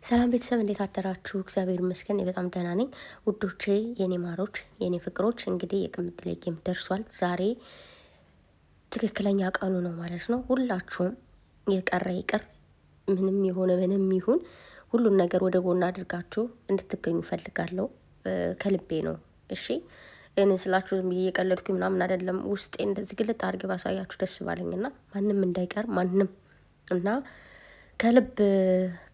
ሰላም ቤተሰብ እንዴት አደራችሁ? እግዚአብሔር ይመስገን በጣም ደህና ነኝ። ውዶቼ የኔ ማሮች የኔ ፍቅሮች እንግዲህ የቅምጥሌ ጌም ደርሷል። ዛሬ ትክክለኛ ቀኑ ነው ማለት ነው። ሁላችሁም የቀረ ይቅር፣ ምንም ይሁን ሁሉን ነገር ወደ ጎን አድርጋችሁ እንድትገኙ ፈልጋለሁ። ከልቤ ነው። እሺ እኔ ስላችሁ ዝም ብዬ እየቀለድኩኝ ምናምን አይደለም። ውስጤ እንደዚህ ግልጥ አድርጌ ባሳያችሁ ደስ ባለኝና ማንም እንዳይቀር ማንም እና ከልብ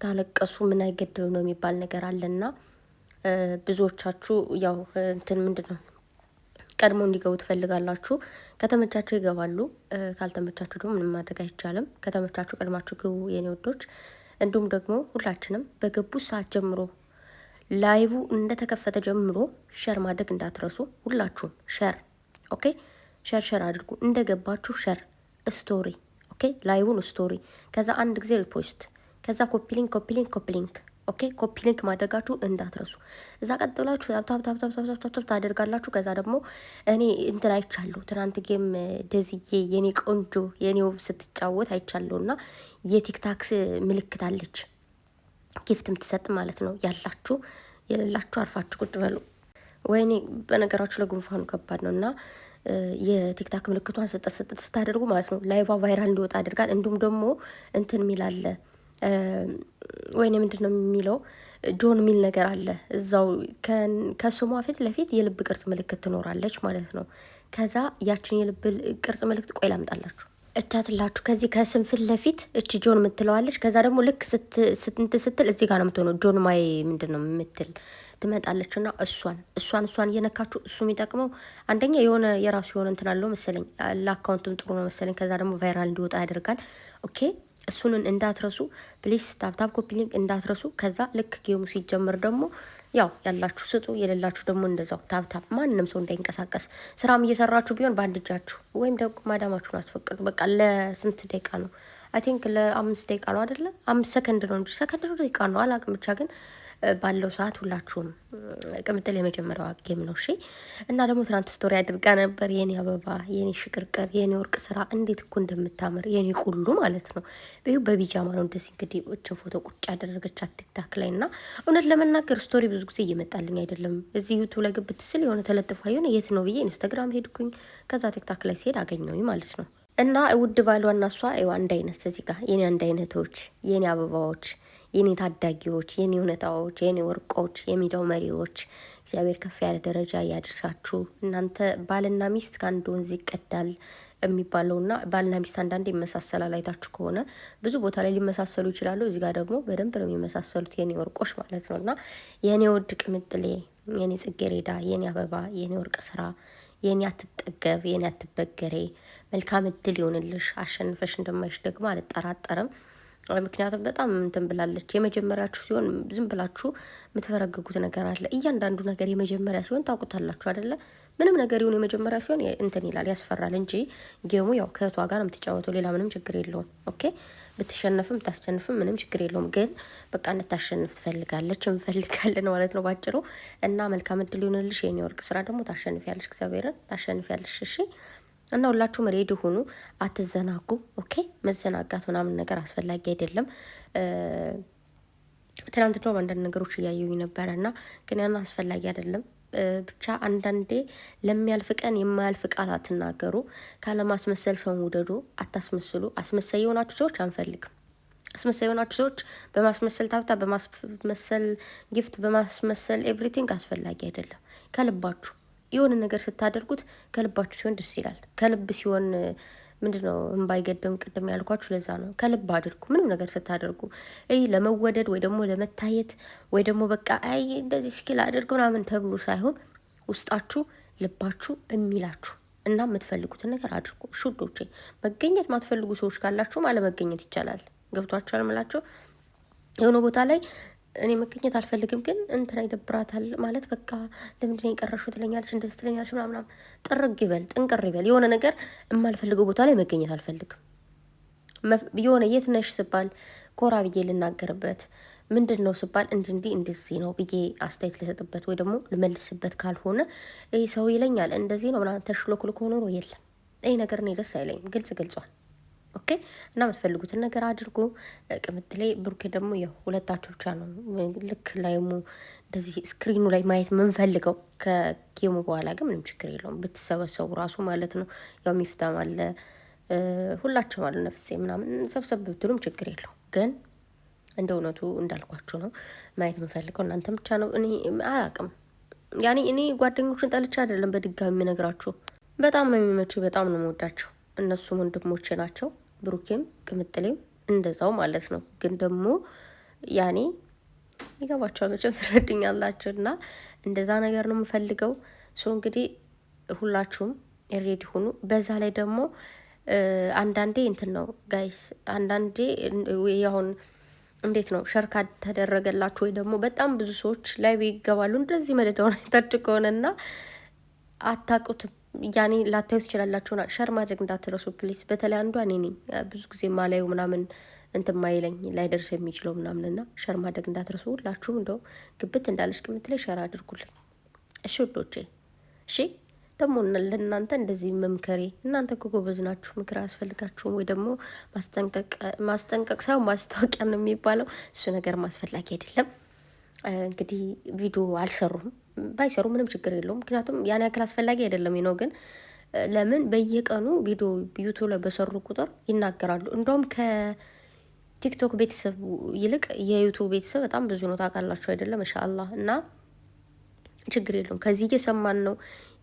ካለቀሱ ምን አይገድም ነው የሚባል ነገር አለና ብዙዎቻችሁ ያው እንትን ምንድነው ቀድሞ እንዲገቡ ትፈልጋላችሁ። ከተመቻችሁ ይገባሉ፣ ካልተመቻችሁ ደግሞ ምንም ማድረግ አይቻልም። ከተመቻችሁ ቀድማችሁ ግቡ የኔ ወዶች። እንዲሁም ደግሞ ሁላችንም በገቡ ሰዓት ጀምሮ ላይቡ እንደተከፈተ ጀምሮ ሸር ማድረግ እንዳትረሱ። ሁላችሁም ሸር ኦኬ፣ ሸር አድርጉ እንደገባችሁ ሸር ስቶሪ ኦኬ፣ ላይቡን ስቶሪ፣ ከዛ አንድ ጊዜ ሪፖስት፣ ከዛ ኮፒሊንክ ኦኬ፣ ኮፒሊንክ ማድረጋችሁ እንዳትረሱ። እዛ ቀጥላችሁ ታብ ታደርጋላችሁ። ከዛ ደግሞ እኔ እንትን አይቻለሁ ትናንት ጌም ደዝዬ የኔ ቆንጆ የኔ ውብ ስትጫወት አይቻለሁና የቲክታክ ምልክት አለች ጊፍት የምትሰጥ ማለት ነው። ያላችሁ የሌላችሁ አርፋችሁ ቁጭ በሉ። ወይኔ በነገራችሁ ለጉንፋኑ ከባድ ነው እና የቲክታክ ምልክቷን ስጠት ስታደርጉ ማለት ነው ላይቫ ቫይራል እንዲወጣ ያደርጋል። እንዲሁም ደግሞ እንትን ሚል አለ፣ ወይኔ ምንድን ነው የሚለው ጆን ሚል ነገር አለ እዛው ከስሟ ፊት ለፊት የልብ ቅርጽ ምልክት ትኖራለች ማለት ነው። ከዛ ያችን የልብ ቅርጽ ምልክት ቆይ ላምጣላችሁ እቻትላችሁ። ከዚህ ከስም ፊት ለፊት እቺ ጆን የምትለዋለች። ከዛ ደግሞ ልክ ስትል እዚህ ጋር ነው የምትሆነው ጆን ማይ ምንድን ነው የምትል ትመጣለች እና እሷን እየነካችሁ እሱ የሚጠቅመው አንደኛ የሆነ የራሱ የሆነ እንትን አለው መሰለኝ፣ ለአካውንቱም ጥሩ ነው መሰለኝ። ከዛ ደግሞ ቫይራል እንዲወጣ ያደርጋል። ኦኬ እሱንን እንዳትረሱ ፕሊስ፣ ታብታብ ኮፒ ሊንክ እንዳትረሱ። ከዛ ልክ ጌሙ ሲጀምር ደግሞ ያው ያላችሁ ስጡ፣ የሌላችሁ ደግሞ እንደዛው ታብታብ፣ ማንም ሰው እንዳይንቀሳቀስ። ስራም እየሰራችሁ ቢሆን በአንድ እጃችሁ ወይም ደግሞ ማዳማችሁን አስፈቅዱ። በቃ ለስንት ደቂቃ ነው? አይ ቲንክ ለ5 ደቂቃ ነው አይደለም? 5 ሰከንድ ነው እንጂ ሰከንድ ነው ደቂቃ ነው አላውቅም። ብቻ ግን ባለው ሰዓት ሁላችሁም ቅምጥል የመጀመሪያዋ ጌም ነው። እሺ እና ደግሞ ትናንት ስቶሪ አድርጋ ነበር የኔ አበባ፣ የኔ ሽቅርቅር፣ የኔ ወርቅ ስራ እንዴት እኮ እንደምታምር የኔ ቁሉ ማለት ነው። በቢጃማ ነው እንደዚህ እንግዲህ እችን ፎቶ ቁጭ ያደረገቻት ቲክታክ ላይ እና እውነት ለመናገር ስቶሪ ብዙ ጊዜ እየመጣልኝ አይደለም። እዚህ ዩቱብ ላይ ግብት ስል የሆነ ተለጥፋ የሆነ የት ነው ብዬ ኢንስታግራም ሄድኩኝ። ከዛ ቲክታክ ላይ ሲሄድ አገኘሁኝ ማለት ነው። እና ውድ ባሏና እሷ አንድ አይነት እዚህ ጋር የኔ አንድ አይነቶች፣ የኔ አበባዎች፣ የኔ ታዳጊዎች፣ የኔ እውነታዎች፣ የኔ ወርቆች፣ የሚዲያው መሪዎች እግዚአብሔር ከፍ ያለ ደረጃ እያደርሳችሁ። እናንተ ባልና ሚስት ከአንድ ወንዝ ይቀዳል የሚባለውና ባልና ሚስት አንዳንዴ ይመሳሰላል። አይታችሁ ከሆነ ብዙ ቦታ ላይ ሊመሳሰሉ ይችላሉ። እዚህ ጋር ደግሞ በደንብ ነው የሚመሳሰሉት የኔ ወርቆች ማለት ነው። እና የኔ ውድ ቅምጥሌ፣ የኔ ጽጌሬዳ፣ የኔ አበባ፣ የኔ ወርቅ ስራ፣ የኔ አትጠገብ፣ የኔ አትበገሬ፣ መልካም እድል ይሆንልሽ። አሸንፈሽ እንደማይሽ ደግሞ አልጠራጠርም። ምክንያቱም በጣም እንትን ብላለች። የመጀመሪያችሁ ሲሆን ዝም ብላችሁ የምትፈረግጉት ነገር አለ። እያንዳንዱ ነገር የመጀመሪያ ሲሆን ታውቁታላችሁ አይደለ? ምንም ነገር ይሁን የመጀመሪያ ሲሆን እንትን ይላል፣ ያስፈራል እንጂ ጌሙ ያው ከእህቷ ጋር ነው የምትጫወተው። ሌላ ምንም ችግር የለውም። ኦኬ ብትሸነፍም ብታስሸንፍም ምንም ችግር የለውም። ግን በቃ እንድታሸንፍ ትፈልጋለች፣ እንፈልጋለን ማለት ነው ባጭሩ። እና መልካም እድል ይሆንልሽ የኔ ወርቅ ስራ። ደግሞ ታሸንፊያለሽ፣ እግዚአብሔርን ታሸንፊያለሽ። እሺ እና ሁላችሁም ሬዲ ሁኑ፣ አትዘናጉ። ኦኬ መዘናጋት ምናምን ነገር አስፈላጊ አይደለም። ትናንት ደግሞ አንዳንድ ነገሮች እያየሁኝ ነበረ እና ግን ያን አስፈላጊ አይደለም። ብቻ አንዳንዴ ለሚያልፍ ቀን የማያልፍ ቃል አትናገሩ። ካለማስመሰል ሰውን ውደዱ፣ አታስመስሉ። አስመሳይ የሆናችሁ ሰዎች አንፈልግም። አስመሳይ የሆናችሁ ሰዎች በማስመሰል ታብታ፣ በማስመሰል ጊፍት፣ በማስመሰል ኤቭሪቲንግ አስፈላጊ አይደለም። ከልባችሁ የሆነ ነገር ስታደርጉት ከልባችሁ ሲሆን ደስ ይላል። ከልብ ሲሆን ምንድነው እምባይገድም ቅድም ያልኳችሁ ለዛ ነው። ከልብ አድርጉ ምንም ነገር ስታደርጉ። ለመወደድ ወይ ደግሞ ለመታየት ወይ ደግሞ በቃ አይ እንደዚህ ስኪል አድርግ ምናምን ተብሎ ሳይሆን ውስጣችሁ ልባችሁ የሚላችሁ እና የምትፈልጉትን ነገር አድርጉ። ሹዶቼ መገኘት ማትፈልጉ ሰዎች ካላችሁም አለመገኘት ይቻላል። ገብቷችኋል ምላቸው የሆነ ቦታ ላይ እኔ መገኘት አልፈልግም ግን እንትና ይደብራታል ማለት በቃ ለምንድን ነው የቀረሽው ትለኛለች፣ እንደዚህ ትለኛለች ምናምን። ጥርግ ይበል ጥንቅር ይበል። የሆነ ነገር የማልፈልገው ቦታ ላይ መገኘት አልፈልግም። የሆነ የት ነሽ ስባል ኮራ ብዬ ልናገርበት፣ ምንድን ነው ስባል እንዲህ እንደዚህ ነው ብዬ አስተያየት ልሰጥበት ወይ ደግሞ ልመልስበት። ካልሆነ ይህ ሰው ይለኛል እንደዚህ ነው ምናምን ተሽሎክልኮ ኖሮ የለም። ይህ ነገር እኔ ደስ አይለኝም። ግልጽ ገልጿል። ኦኬ። እና የምትፈልጉትን ነገር አድርጉ። ቅምጥሌ ብሩኬ ደግሞ ያው ሁለታቸው ብቻ ነው ልክ ላይሙ እንደዚህ ስክሪኑ ላይ ማየት የምንፈልገው። ከጌሙ በኋላ ግን ምንም ችግር የለውም ብትሰበሰቡ ራሱ ማለት ነው። ያው ሚፍታም አለ ሁላቸው አሉ ነፍሴ ምናምን ሰብሰብ ብትሉም ችግር የለው። ግን እንደ እውነቱ እንዳልኳችሁ ነው ማየት የምፈልገው እናንተ ብቻ ነው። እኔ አላቅም ያኔ እኔ ጓደኞችን ጠልቻ አይደለም በድጋሚ የምነግራችሁ። በጣም ነው የሚመቹ፣ በጣም ነው የምወዳቸው። እነሱም ወንድሞቼ ናቸው። ብሩኬም ቅምጥሌም እንደዛው ማለት ነው። ግን ደግሞ ያኔ ይገባቸዋል መቼም ትረድኛላችሁ። እና እንደዛ ነገር ነው የምፈልገው። ሶ እንግዲህ ሁላችሁም ሬዲ ሁኑ። በዛ ላይ ደግሞ አንዳንዴ እንትን ነው ጋይስ፣ አንዳንዴ ያሁን እንዴት ነው ሸርካ ተደረገላችሁ ወይ ደግሞ በጣም ብዙ ሰዎች ላይ ይገባሉ እንደዚህ መደዳውን አይታችሁ ከሆነና አታውቁትም ያኔ ላታዩ ትችላላችሁ። ሸር ማድረግ እንዳትረሱ ፕሊስ። በተለይ አንዷ እኔ ነኝ ብዙ ጊዜ ማላዩ ምናምን እንትን ማይለኝ ላይደርስ የሚችለው ምናምንና ሸር ማድረግ እንዳትረሱ ሁላችሁም። እንደው ግብት እንዳለች ቅምጥሌ ሸር አድርጉልኝ እሺ ውዶቼ። እሺ ደግሞ ለእናንተ እንደዚህ መምከሬ እናንተ እኮ ጎበዝ ናችሁ፣ ምክር አያስፈልጋችሁም ወይ ደግሞ ማስጠንቀቅ ሳይሆን ማስታወቂያ ነው የሚባለው። እሱ ነገር ማስፈላጊ አይደለም። እንግዲህ ቪዲዮ አልሰሩም፣ ባይሰሩ ምንም ችግር የለውም። ምክንያቱም ያን ያክል አስፈላጊ አይደለም ነው። ግን ለምን በየቀኑ ቪዲዮ ዩቱብ ላይ በሰሩ ቁጥር ይናገራሉ። እንደውም ከቲክቶክ ቤተሰብ ይልቅ የዩቱብ ቤተሰብ በጣም ብዙ ነው ታውቃላችሁ አይደለም? ኢንሻአላህ እና ችግር የለውም። ከዚህ እየሰማን ነው።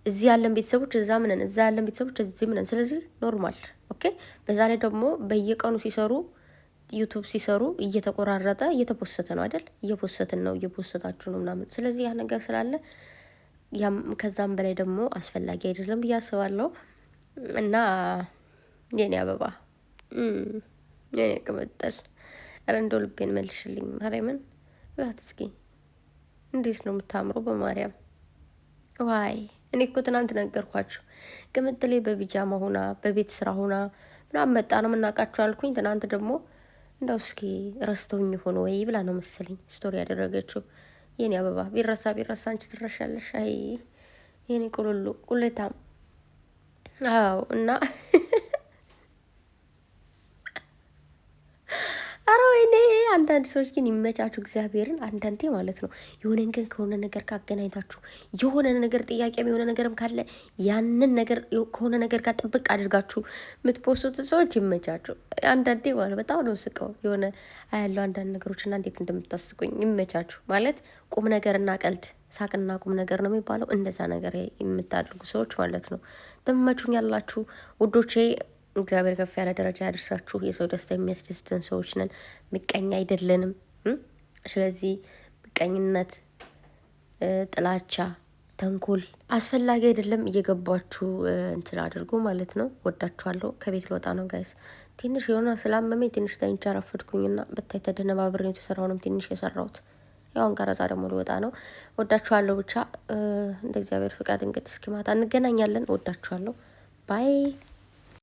እዚህ ያለን ቤተሰቦች እዛ ምንን፣ እዛ ያለን ቤተሰቦች እዚህ ምንን። ስለዚህ ኖርማል ኦኬ። በዛ ላይ ደግሞ በየቀኑ ሲሰሩ ዩቱብ ሲሰሩ እየተቆራረጠ እየተፖሰተ ነው አይደል? እየፖሰትን ነው እየፖሰታችሁ ነው ምናምን። ስለዚህ ያ ነገር ስላለ ያም ከዛም በላይ ደግሞ አስፈላጊ አይደለም ብዬ አስባለሁ። እና የኔ አበባ የኔ ቅምጥል ኧረ እንደው ልቤን መልሽልኝ ማርያምን። ባት እስኪ እንዴት ነው የምታምረው በማርያም ዋይ። እኔ እኮ ትናንት ነገርኳችሁ ቅምጥሌ በቢጃማ ሆና በቤት ስራ ሆና ምናምን መጣ ነው የምናውቃችሁ አልኩኝ። ትናንት ደግሞ እንደው እስኪ ረስተውኝ ሆኖ ወይ ብላ ነው መሰለኝ ስቶሪ ያደረገችው። የኔ አበባ ቢረሳ ቢረሳ አንቺ ትረሻለሽ። አይ የኔ ቁልሉ ቁሌታም። አዎ እና አረ ወይኔ አንዳንድ ሰዎች ግን ይመቻችሁ እግዚአብሔርን። አንዳንዴ ማለት ነው የሆነ ግን ከሆነ ነገር ካገናኝታችሁ የሆነ ነገር ጥያቄም የሆነ ነገርም ካለ ያንን ነገር ከሆነ ነገር ጋር ጥብቅ አድርጋችሁ የምትፖስቱት ሰዎች ይመቻችሁ። አንዳንዴ ማለት በጣም ነው ስቀው የሆነ አያለው አንዳንድ ነገሮች እና እንዴት እንደምታስቁኝ ይመቻችሁ። ማለት ቁም ነገርና ቀልድ ሳቅና ቁም ነገር ነው የሚባለው። እንደዛ ነገር የምታደርጉ ሰዎች ማለት ነው ትመቹኝ ያላችሁ ውዶቼ። እግዚአብሔር ከፍ ያለ ደረጃ ያደርሳችሁ። የሰው ደስታ የሚያስደስተን ሰዎች ነን፣ ምቀኛ አይደለንም። ስለዚህ ምቀኝነት፣ ጥላቻ፣ ተንኮል አስፈላጊ አይደለም። እየገባችሁ እንትን አድርጎ ማለት ነው። ወዳችኋለሁ። ከቤት ልወጣ ነው ጋይስ። ትንሽ የሆነ ስላመመኝ ትንሽ ተኝቻ ረፈድኩኝና በታይ ተደነባብሬ የተሰራውንም ትንሽ የሰራሁት ያውን ቀረጻ ደግሞ ልወጣ ነው። ወዳችኋለሁ። ብቻ እንደ እግዚአብሔር ፍቃድ እንግዲህ እስኪ ማታ እንገናኛለን። ወዳችኋለሁ። ባይ